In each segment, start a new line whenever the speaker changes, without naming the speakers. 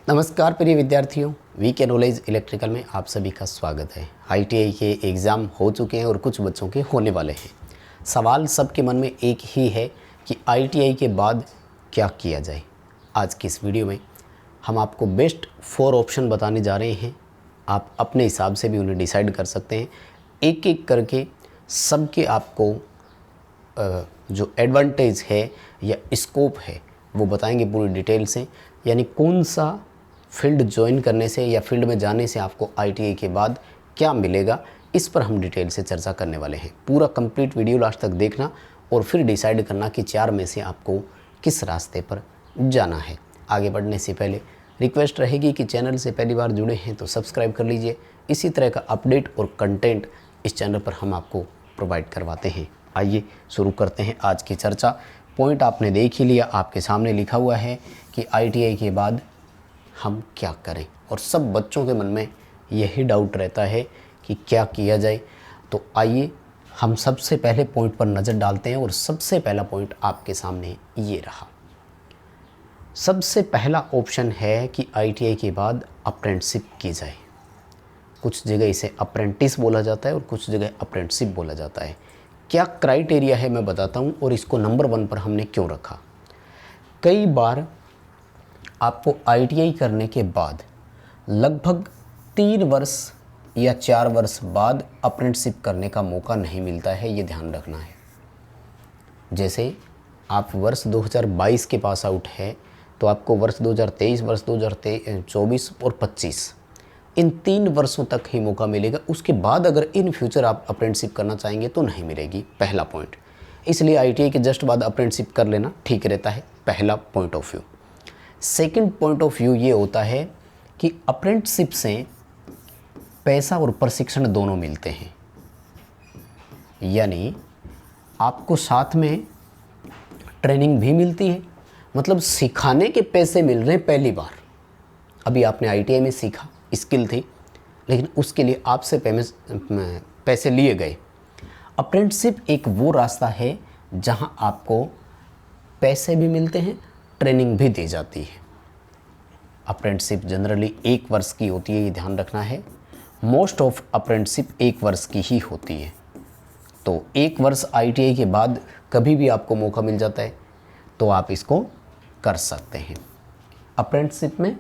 नमस्कार प्रिय विद्यार्थियों, वी के नॉलेज इलेक्ट्रिकल में आप सभी का स्वागत है। आईटीआई के एग्ज़ाम हो चुके हैं और कुछ बच्चों के होने वाले हैं। सवाल सबके मन में एक ही है कि आईटीआई के बाद क्या किया जाए। आज की इस वीडियो में हम आपको बेस्ट 4 ऑप्शन बताने जा रहे हैं। आप अपने हिसाब से भी उन्हें डिसाइड कर सकते हैं। एक एक करके सबके आपको जो एडवांटेज है या स्कोप है वो बताएंगे पूरी डिटेल से, यानी कौन सा फील्ड ज्वाइन करने से या फील्ड में जाने से आपको आईटीआई के बाद क्या मिलेगा, इस पर हम डिटेल से चर्चा करने वाले हैं। पूरा कंप्लीट वीडियो लास्ट तक देखना और फिर डिसाइड करना कि 4 में से आपको किस रास्ते पर जाना है। आगे बढ़ने से पहले रिक्वेस्ट रहेगी कि चैनल से पहली बार जुड़े हैं तो सब्सक्राइब कर लीजिए। इसी तरह का अपडेट और कंटेंट इस चैनल पर हम आपको प्रोवाइड करवाते हैं। आइए शुरू करते हैं आज की चर्चा। पॉइंट आपने देख ही लिया, आपके सामने लिखा हुआ है कि आईटीआई के बाद हम क्या करें, और सब बच्चों के मन में यही डाउट रहता है कि क्या किया जाए। तो आइए हम सबसे पहले पॉइंट पर नज़र डालते हैं और सबसे पहला पॉइंट आपके सामने ये रहा। सबसे पहला ऑप्शन है कि आईटीआई के बाद अप्रेंटिसशिप की जाए। कुछ जगह इसे अप्रेंटिस बोला जाता है और कुछ जगह अप्रेंटिसशिप बोला जाता है। क्या क्राइटेरिया है मैं बताता हूँ और इसको नंबर 1 पर हमने क्यों रखा। कई बार आपको आईटीआई करने के बाद लगभग 3 वर्ष या 4 वर्ष बाद अप्रेंटिसशिप करने का मौका नहीं मिलता है, ये ध्यान रखना है। जैसे आप वर्ष 2022 के पास आउट है तो आपको वर्ष 2023, वर्ष 2024 और 25 इन 3 वर्षों तक ही मौका मिलेगा। उसके बाद अगर इन फ्यूचर आप अप्रेंटिसशिप करना चाहेंगे तो नहीं मिलेगी। पहला पॉइंट, इसलिए आईटीआई के जस्ट बाद अप्रेंटिसशिप कर लेना ठीक रहता है। पहला point of view. Second point of view ये होता है कि अप्रेंटिसशिप से पैसा और प्रशिक्षण दोनों मिलते हैं, यानी आपको साथ में ट्रेनिंग भी मिलती है, मतलब सिखाने के पैसे मिल रहे हैं पहली बार। अभी आपने आईटीआई में सीखा, स्किल थी, लेकिन उसके लिए आपसे पैसे लिए गए। अप्रेंटिसशिप एक वो रास्ता है जहां आपको पैसे भी मिलते हैं, ट्रेनिंग भी दी जाती है। अप्रेंटिसशिप जनरली 1 वर्ष की होती है, ये ध्यान रखना है। मोस्ट ऑफ अप्रेंटिसशिप 1 वर्ष की ही होती है। तो 1 वर्ष आईटीआई के बाद कभी भी आपको मौका मिल जाता है तो आप इसको कर सकते हैं। अप्रेंटिसशिप में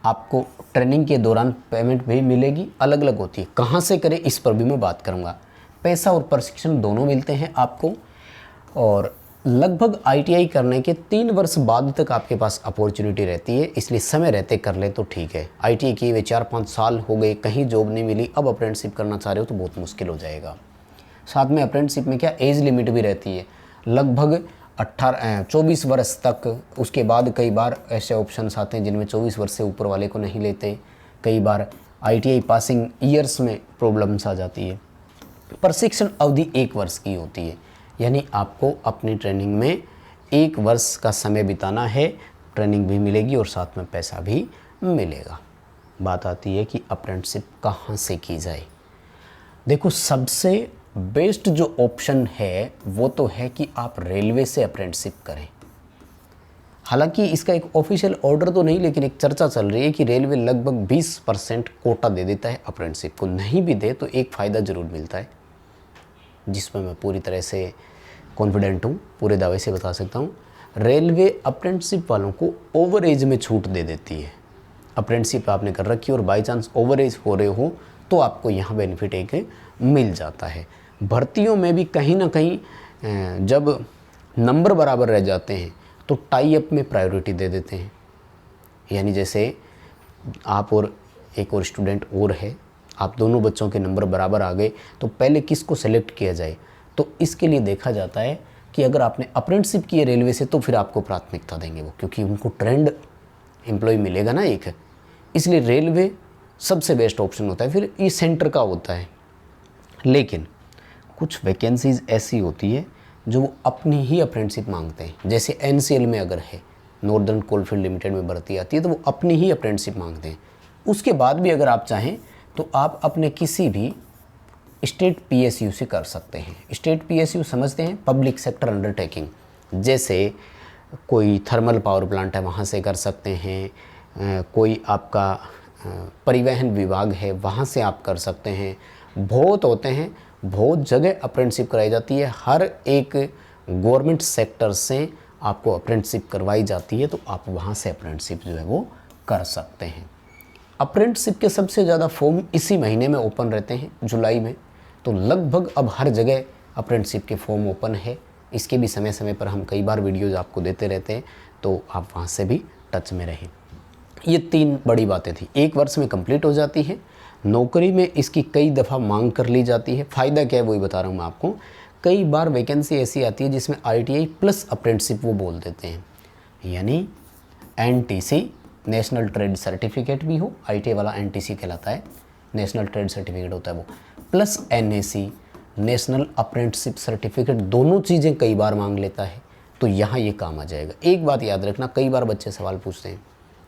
आपको ट्रेनिंग के दौरान पेमेंट भी मिलेगी, अलग अलग होती है। कहाँ से करें इस पर भी मैं बात करूँगा। पैसा और प्रशिक्षण दोनों मिलते हैं आपको, और लगभग आईटीआई करने के 3 वर्ष बाद तक आपके पास अपॉर्चुनिटी रहती है, इसलिए समय रहते कर ले तो ठीक है। आईटीआई किए हुए 4-5 साल हो गए, कहीं जॉब नहीं मिली, अब अप्रेंटिसशिप करना चाह रहे हो तो बहुत मुश्किल हो जाएगा। साथ में अप्रेंटिसशिप में क्या एज लिमिट भी रहती है, लगभग 24 वर्ष तक। उसके बाद कई बार ऐसे ऑप्शंस आते हैं जिनमें 24 वर्ष से ऊपर वाले को नहीं लेते। कई बार आईटीआई पासिंग ईयर्स में प्रॉब्लम्स आ जाती है। प्रशिक्षण अवधि 1 वर्ष की होती है, यानी आपको अपनी ट्रेनिंग में 1 वर्ष का समय बिताना है, ट्रेनिंग भी मिलेगी और साथ में पैसा भी मिलेगा। बात आती है कि अप्रेंटिसशिप कहाँ से की जाए। देखो, सबसे बेस्ट जो ऑप्शन है वो तो है कि आप रेलवे से अप्रेंटिसशिप करें। हालांकि इसका एक ऑफिशियल ऑर्डर तो नहीं, लेकिन एक चर्चा चल रही है कि रेलवे लगभग 20% कोटा दे देता है अप्रेंटिसशिप को। नहीं भी दे तो एक फ़ायदा ज़रूर मिलता है, जिसमें मैं पूरी तरह से कॉन्फिडेंट हूँ, पूरे दावे से बता सकता हूँ। रेलवे अप्रेंटिसशिप वालों को ओवर एज में छूट दे देती है। अप्रेंटिसशिप आपने कर रखी और बाई चांस ओवर एज हो रहे हो तो आपको यहाँ बेनिफिट एक मिल जाता है। भर्तियों में भी कहीं ना कहीं जब नंबर बराबर रह जाते हैं तो टाई अप में प्रायोरिटी दे देते हैं। यानी जैसे आप और एक और स्टूडेंट और है, आप दोनों बच्चों के नंबर बराबर आ गए तो पहले किसको सेलेक्ट किया जाए, तो इसके लिए देखा जाता है कि अगर आपने अप्रेंटिसशिप की है रेलवे से तो फिर आपको प्राथमिकता देंगे वो, क्योंकि उनको ट्रेंड एम्प्लॉय मिलेगा ना एक। इसलिए रेलवे सबसे बेस्ट ऑप्शन होता है। फिर ये सेंटर का होता है, लेकिन कुछ वैकेंसीज़ ऐसी होती है जो वो अपनी ही अप्रेंटिसशिप मांगते हैं। जैसे एनसीएल में अगर है, नॉर्दर्न कोलफील्ड लिमिटेड में भर्ती आती है, तो वो अपनी ही अप्रेंटिसशिप मांगते हैं। उसके बाद भी अगर आप चाहें तो आप अपने किसी भी स्टेट पीएसयू से कर सकते हैं। स्टेट पीएसयू समझते हैं, पब्लिक सेक्टर अंडरटेकिंग। जैसे कोई थर्मल पावर प्लांट है वहाँ से कर सकते हैं, कोई आपका परिवहन विभाग है, वहाँ से आप कर सकते हैं। बहुत होते हैं, बहुत जगह अप्रेंटिसशिप कराई जाती है, हर एक गवर्नमेंट सेक्टर से आपको अप्रेंटिसशिप करवाई जाती है, तो आप वहाँ से अप्रेंटिसशिप जो है वो कर सकते हैं। अप्रेंटिसशिप के सबसे ज़्यादा फॉर्म इसी महीने में ओपन रहते हैं, जुलाई में। तो लगभग अब हर जगह अप्रेंटिसशिप के फॉर्म ओपन है। इसके भी समय समय पर हम कई बार वीडियोज़ आपको देते रहते हैं, तो आप वहाँ से भी टच में रहें। ये 3 बड़ी बातें थी। 1 वर्ष में कंप्लीट हो जाती है, नौकरी में इसकी कई दफ़ा मांग कर ली जाती है। फ़ायदा क्या है वही बता रहा हूँ मैं आपको। कई बार वैकेंसी ऐसी आती है जिसमें ITI प्लस अप्रेंटिसशिप वो बोल देते हैं, यानी NTC नेशनल ट्रेड सर्टिफिकेट भी हो, ITI वाला NTC कहलाता है, नेशनल ट्रेड सर्टिफिकेट होता है वो, plus NAC national apprenticeship certificate, दोनों चीज़ें कई बार मांग लेता है। तो यहाँ ये काम आ जाएगा। एक बात याद रखना, कई बार बच्चे सवाल पूछते हैं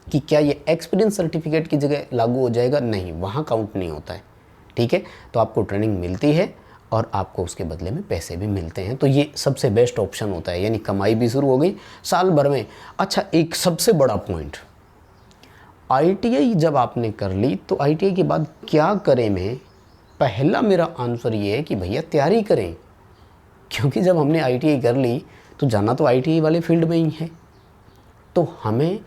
कि क्या ये एक्सपीरियंस सर्टिफिकेट की जगह लागू हो जाएगा? नहीं, वहाँ काउंट नहीं होता है, ठीक है। तो आपको ट्रेनिंग मिलती है और आपको उसके बदले में पैसे भी मिलते हैं, तो ये सबसे बेस्ट ऑप्शन होता है, यानी कमाई भी शुरू हो गई साल भर में। अच्छा, एक सबसे बड़ा पॉइंट, ITI जब आपने कर ली तो ITI के बाद क्या करें में, पहला मेरा आंसर ये है कि भैया तैयारी करें, क्योंकि जब हमने ITI कर ली तो जाना तो ITI वाले फील्ड में ही है। तो हमें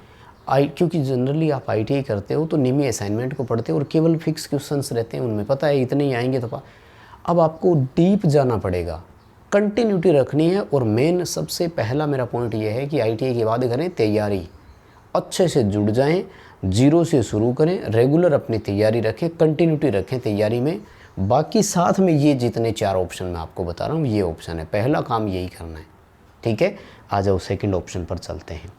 क्योंकि जनरली आप ITI करते हो तो निमी असाइनमेंट को पढ़ते हो और केवल फिक्स क्वेश्चंस रहते हैं, उनमें पता है इतने ही आएंगे। तो अब आपको डीप जाना पड़ेगा, कंटिन्यूटी रखनी है। और मेन सबसे पहला मेरा पॉइंट ये है कि ITI के बाद करें तैयारी, अच्छे से जुड़ जाएं, जीरो से शुरू करें, रेगुलर अपनी तैयारी रखें, कंटिन्यूटी रखें तैयारी में। बाकी साथ में ये जितने 4 ऑप्शन मैं आपको बता रहा हूँ, ये ऑप्शन है, पहला काम यही करना है, ठीक है। आ जाओ सेकंड ऑप्शन पर चलते हैं।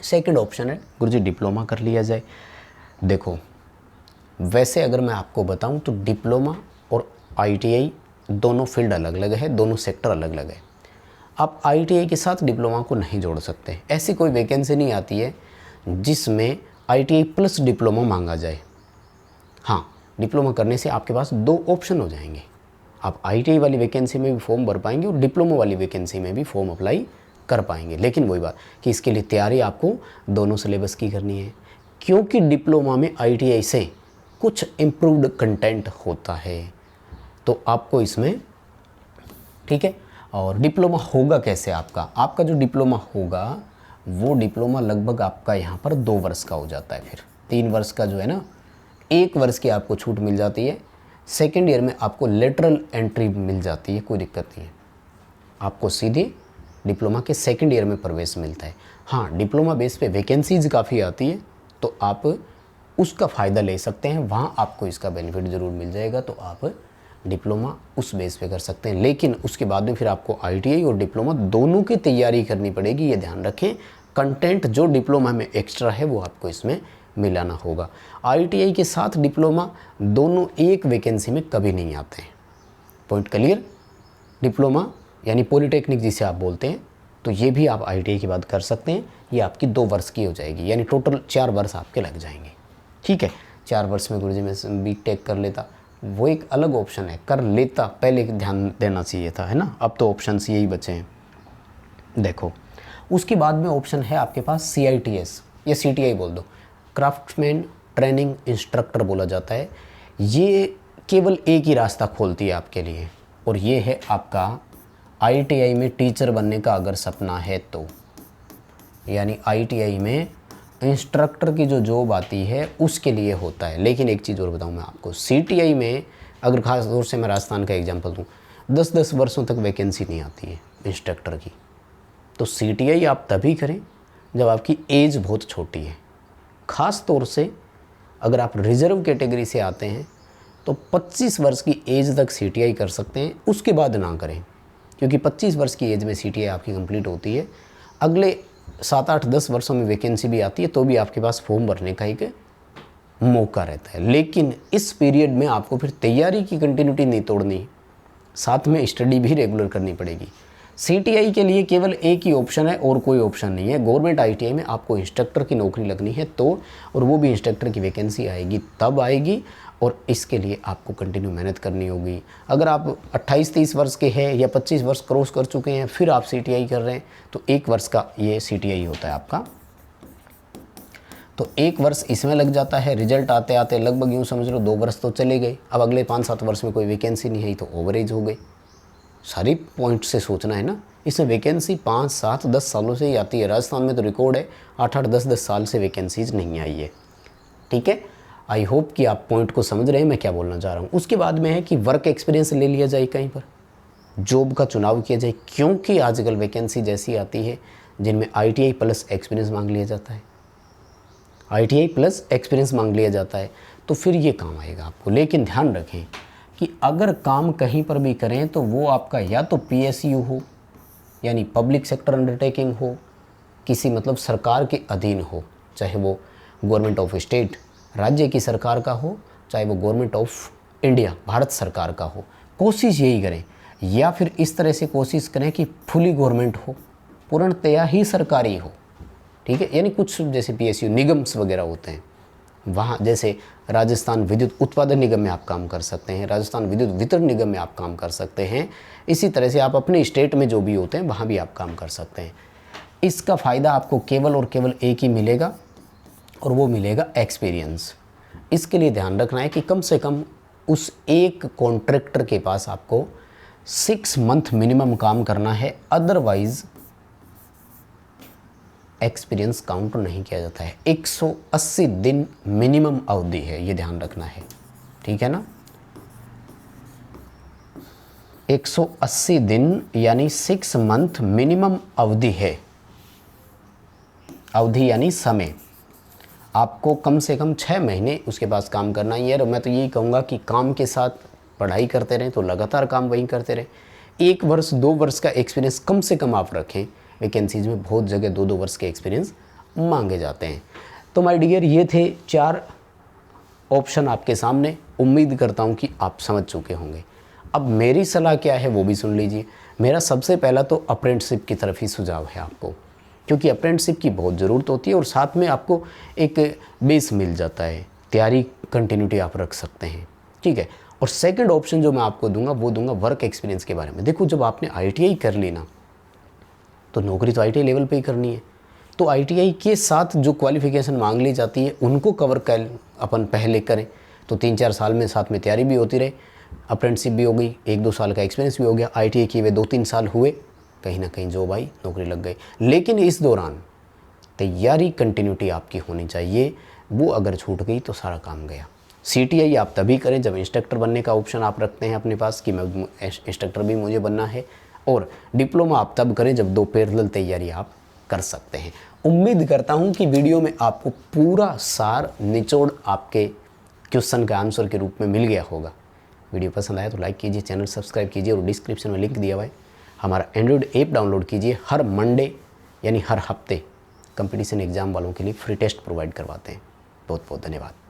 सेकंड ऑप्शन है गुरुजी डिप्लोमा कर लिया जाए। देखो, वैसे अगर मैं आपको बताऊं तो डिप्लोमा और ITI दोनों फील्ड अलग अलग है, दोनों सेक्टर अलग अलग है। आप ITI के साथ डिप्लोमा को नहीं जोड़ सकते। ऐसी कोई वैकेंसी नहीं आती है जिसमें ITI प्लस डिप्लोमा मांगा जाए। हाँ, डिप्लोमा करने से आपके पास 2 ऑप्शन हो जाएंगे, आप ITI वाली वैकेंसी में भी फॉर्म भर पाएंगे और डिप्लोमा वाली वैकेंसी में भी फॉर्म अप्लाई कर पाएंगे। लेकिन वही बात कि इसके लिए तैयारी आपको दोनों सिलेबस की करनी है, क्योंकि डिप्लोमा में ITI से कुछ इम्प्रूव्ड कंटेंट होता है, तो आपको इसमें, ठीक है। और डिप्लोमा होगा कैसे आपका जो डिप्लोमा होगा वो डिप्लोमा लगभग आपका यहाँ पर 2 वर्ष का हो जाता है। फिर 3 वर्ष का जो है ना, 1 वर्ष की आपको छूट मिल जाती है। सेकेंड ईयर में आपको लेटरल एंट्री मिल जाती है, कोई दिक्कत नहीं है, आपको सीधे डिप्लोमा के सेकंड ईयर में प्रवेश मिलता है। हाँ, डिप्लोमा बेस पे वैकेंसीज काफ़ी आती है, तो आप उसका फ़ायदा ले सकते हैं, वहाँ आपको इसका बेनिफिट ज़रूर मिल जाएगा, तो आप डिप्लोमा उस बेस पे कर सकते हैं। लेकिन उसके बाद में फिर आपको ITI और डिप्लोमा दोनों की तैयारी करनी पड़ेगी, ये ध्यान रखें। कंटेंट जो डिप्लोमा में एक्स्ट्रा है वो आपको इसमें मिलाना होगा। ITI के साथ डिप्लोमा दोनों एक वैकेंसी में कभी नहीं आते हैं। Point clear? डिप्लोमा यानी पॉलीटेक्निक जिसे आप बोलते हैं, तो ये भी आप ITI के बाद कर सकते हैं। ये आपकी 2 वर्ष की हो जाएगी, यानी टोटल 4 वर्ष आपके लग जाएंगे, ठीक है। 4 वर्ष में गुरुजी मैं BTech कर लेता, वो एक अलग ऑप्शन है, कर लेता, पहले ध्यान देना चाहिए था, है ना। अब तो ऑप्शंस यही बचे हैं। देखो, उसके बाद में ऑप्शन है आपके पास CITS या CTI बोल दो, क्राफ्ट्समैन ट्रेनिंग इंस्ट्रक्टर बोला जाता है। ये केवल एक ही रास्ता खोलती है आपके लिए, और ये है आपका ITI में टीचर बनने का अगर सपना है तो, यानी ITI में इंस्ट्रक्टर की जो जॉब आती है उसके लिए होता है। लेकिन एक चीज़ और बताऊं मैं आपको, CTI में अगर खास तौर से मैं राजस्थान का एग्जांपल दूं, 10-10 वर्षों तक वैकेंसी नहीं आती है इंस्ट्रक्टर की। तो CTI आप तभी करें जब आपकी एज बहुत छोटी है। ख़ास तौर से अगर आप रिजर्व कैटेगरी से आते हैं तो 25 वर्ष की एज तक CTI कर सकते हैं, उसके बाद ना करें, क्योंकि 25 वर्ष की एज में CTI आपकी कंप्लीट होती है। अगले 7-8-10 वर्षों में वैकेंसी भी आती है, तो भी आपके पास फॉर्म भरने का एक मौका रहता है। लेकिन इस पीरियड में आपको फिर तैयारी की कंटिन्यूटी नहीं तोड़नी, साथ में स्टडी भी रेगुलर करनी पड़ेगी। CTI के लिए केवल एक ही ऑप्शन है और कोई ऑप्शन नहीं है। गवर्नमेंट ITI में आपको इंस्ट्रक्टर की नौकरी लगनी है तो, और वो भी इंस्ट्रक्टर की वैकेंसी आएगी तब आएगी, और इसके लिए आपको कंटिन्यू मेहनत करनी होगी। अगर आप 28-30 वर्ष के हैं या 25 वर्ष क्रॉस कर चुके हैं फिर आप CTI कर रहे हैं, तो 1 वर्ष का ये CTI होता है आपका। तो 1 वर्ष इसमें लग जाता है, रिजल्ट आते आते लगभग यूँ समझ लो 2 वर्ष तो चले गए। अब अगले 5-7 वर्ष में कोई वैकेंसी नहीं है तो ओवरेज हो गई। सारी पॉइंट से सोचना है ना। इसमें वैकेंसी 5, 7, 10 सालों से ही आती है। राजस्थान में तो रिकॉर्ड है 8-8, 10-10 साल से वैकेंसीज नहीं आई है। ठीक है, आई होप कि आप पॉइंट को समझ रहे हैं मैं क्या बोलना चाह रहा हूँ। उसके बाद में है कि वर्क एक्सपीरियंस ले लिया जाए, कहीं पर जॉब का चुनाव किया जाए, क्योंकि आजकल वैकेंसी जैसी आती है जिनमें ITI प्लस एक्सपीरियंस मांग लिया जाता है, ITI प्लस एक्सपीरियंस मांग लिया जाता है, तो फिर ये काम आएगा आपको। लेकिन ध्यान रखें कि अगर काम कहीं पर भी करें तो वो आपका या तो PSU हो, यानी पब्लिक सेक्टर अंडरटेकिंग हो, किसी मतलब सरकार के अधीन हो, चाहे वो गवर्नमेंट ऑफ स्टेट राज्य की सरकार का हो, चाहे वो गवर्नमेंट ऑफ इंडिया भारत सरकार का हो। कोशिश यही करें, या फिर इस तरह से कोशिश करें कि फुली गवर्नमेंट हो, पूर्णतया ही सरकारी हो। ठीक है, यानी कुछ जैसे PSU निगम्स वगैरह होते हैं, वहाँ जैसे राजस्थान विद्युत उत्पादन निगम में आप काम कर सकते हैं, राजस्थान विद्युत वितरण निगम में आप काम कर सकते हैं। इसी तरह से आप अपने स्टेट में जो भी होते हैं वहाँ भी आप काम कर सकते हैं। इसका फ़ायदा आपको केवल और केवल एक ही मिलेगा, और वो मिलेगा एक्सपीरियंस। इसके लिए ध्यान रखना है कि कम से कम उस एक कॉन्ट्रैक्टर के पास आपको 6 मंथ मिनिमम काम करना है, अदरवाइज़ एक्सपीरियंस काउंट नहीं किया जाता है। 180 दिन मिनिमम अवधि है, ये ध्यान रखना है। ठीक है ना, 180 दिन यानी 6 मंथ मिनिमम अवधि है। अवधि यानी समय। आपको कम से कम 6 महीने उसके पास काम करना ही है। और मैं तो यही कहूँगा कि काम के साथ पढ़ाई करते रहें, तो लगातार काम वहीं करते रहें। 1 वर्ष 2 वर्ष का एक्सपीरियंस कम से कम आप रखें। वैकेंसीज में बहुत जगह 2-2 वर्ष के एक्सपीरियंस मांगे जाते हैं। तो माय डियर, ये थे 4 ऑप्शन आपके सामने। उम्मीद करता हूँ कि आप समझ चुके होंगे। अब मेरी सलाह क्या है वो भी सुन लीजिए। मेरा सबसे पहला तो अप्रेंटिसशिप की तरफ ही सुझाव है आपको, क्योंकि अप्रेंटिसशिप की बहुत ज़रूरत होती है और साथ में आपको एक बेस मिल जाता है, तैयारी कंटिन्यूटी आप रख सकते हैं। ठीक है, और सेकंड ऑप्शन जो मैं आपको दूंगा वो दूंगा वर्क एक्सपीरियंस के बारे में। देखो, जब आपने ITI कर ली ना, तो नौकरी तो ITI लेवल पे ही करनी है। तो ITI के साथ जो क्वालिफ़िकेशन मांग ली जाती है उनको कवर कर अपन पहले करें, तो 3-4 साल में साथ में तैयारी भी होती रहे, अप्रेंटिसशिप भी हो गई, 1-2 साल का एक्सपीरियंस भी हो गया, ITI किए हुए 2-3 साल हुए, कहीं ना कहीं जॉब आई, नौकरी लग गई। लेकिन इस दौरान तैयारी कंटिन्यूटी आपकी होनी चाहिए, वो अगर छूट गई तो सारा काम गया। CTI आप तभी करें जब इंस्ट्रक्टर बनने का ऑप्शन आप रखते हैं अपने पास कि मैं इंस्ट्रक्टर भी मुझे बनना है, और डिप्लोमा आप तब करें जब 2 पैरेलल तैयारी आप कर सकते हैं। उम्मीद करता हूं कि वीडियो में आपको पूरा सार निचोड़ आपके क्वेश्चन का आंसर के रूप में मिल गया होगा। वीडियो पसंद आया तो लाइक कीजिए, चैनल सब्सक्राइब कीजिए, और डिस्क्रिप्शन में लिंक दिया हुआ है, हमारा एंड्रॉयड ऐप डाउनलोड कीजिए। हर मंडे यानी हर हफ्ते कंपटीशन एग्जाम वालों के लिए फ्री टेस्ट प्रोवाइड करवाते हैं। बहुत बहुत धन्यवाद।